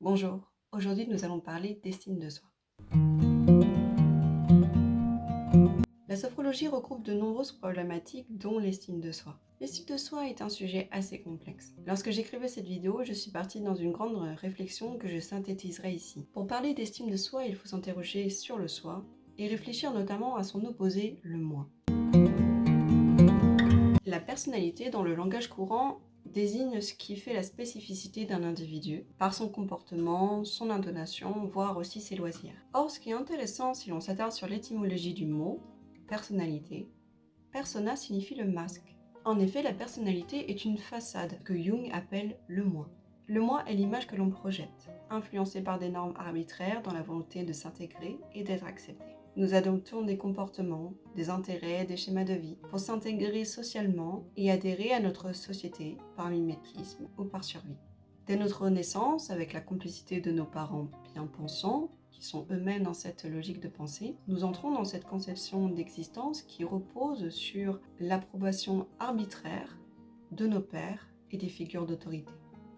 Bonjour, aujourd'hui nous allons parler d'estime de soi. La sophrologie regroupe de nombreuses problématiques dont l'estime de soi. L'estime de soi est un sujet assez complexe. Lorsque j'écrivais cette vidéo, je suis partie dans une grande réflexion que je synthétiserai ici. Pour parler d'estime de soi, il faut s'interroger sur le soi et réfléchir notamment à son opposé, le moi. La personnalité, dans le langage courant, désigne ce qui fait la spécificité d'un individu, par son comportement, son intonation, voire aussi ses loisirs. Or, ce qui est intéressant si l'on s'attarde sur l'étymologie du mot, personnalité, persona signifie le masque. En effet, la personnalité est une façade que Jung appelle le moi. Le moi est l'image que l'on projette, influencée par des normes arbitraires dans la volonté de s'intégrer et d'être accepté. Nous adoptons des comportements, des intérêts, des schémas de vie pour s'intégrer socialement et adhérer à notre société par mimétisme ou par survie. Dès notre naissance, avec la complicité de nos parents bien pensants, qui sont eux-mêmes dans cette logique de pensée, nous entrons dans cette conception d'existence qui repose sur l'approbation arbitraire de nos pères et des figures d'autorité.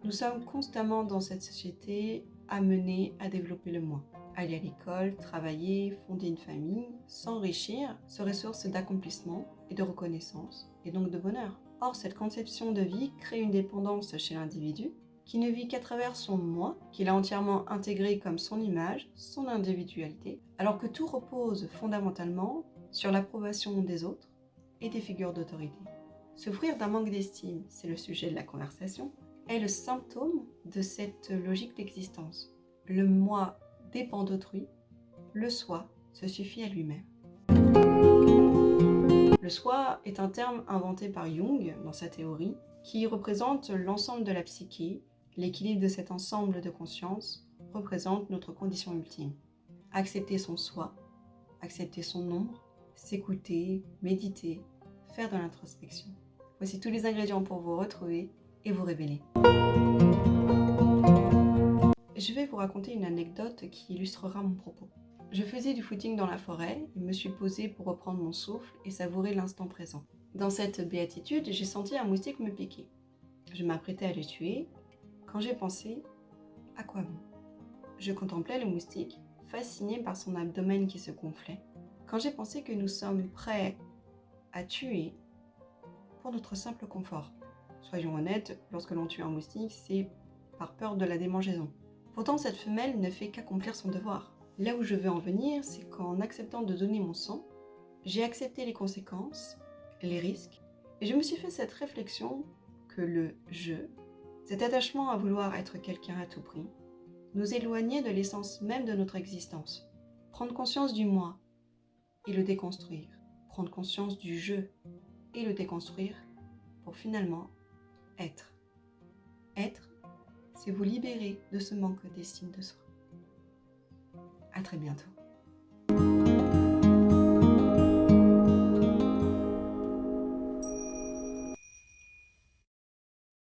Nous sommes constamment dans cette société amenés à développer le moi. Aller à l'école, travailler, fonder une famille, s'enrichir serait source d'accomplissement et de reconnaissance, et donc de bonheur. Or, cette conception de vie crée une dépendance chez l'individu qui ne vit qu'à travers son moi, qu'il a entièrement intégré comme son image, son individualité, alors que tout repose fondamentalement sur l'approbation des autres et des figures d'autorité. Souffrir d'un manque d'estime, c'est le sujet de la conversation, est le symptôme de cette logique d'existence. Le moi dépend d'autrui, le soi se suffit à lui-même. Le soi est un terme inventé par Jung dans sa théorie qui représente l'ensemble de la psyché. L'équilibre de cet ensemble de conscience représente notre condition ultime. Accepter son soi, accepter son ombre, s'écouter, méditer, faire de l'introspection. Voici tous les ingrédients pour vous retrouver et vous révéler. Je vais vous raconter une anecdote qui illustrera mon propos. Je faisais du footing dans la forêt et me suis posée pour reprendre mon souffle et savourer l'instant présent. Dans cette béatitude, j'ai senti un moustique me piquer. Je m'apprêtais à le tuer quand j'ai pensé « à quoi bon ?» Je contemplais le moustique, fasciné par son abdomen qui se gonflait, quand j'ai pensé que nous sommes prêts à tuer pour notre simple confort. Soyons honnêtes, lorsque l'on tue un moustique, c'est par peur de la démangeaison. Pourtant, cette femelle ne fait qu'accomplir son devoir. Là où je veux en venir, c'est qu'en acceptant de donner mon sang, j'ai accepté les conséquences, les risques, et je me suis fait cette réflexion que le « je », cet attachement à vouloir être quelqu'un à tout prix, nous éloignait de l'essence même de notre existence. Prendre conscience du moi et le déconstruire. Prendre conscience du je et le déconstruire pour finalement être. Être, c'est vous libérer de ce manque d'estime de soi. À très bientôt.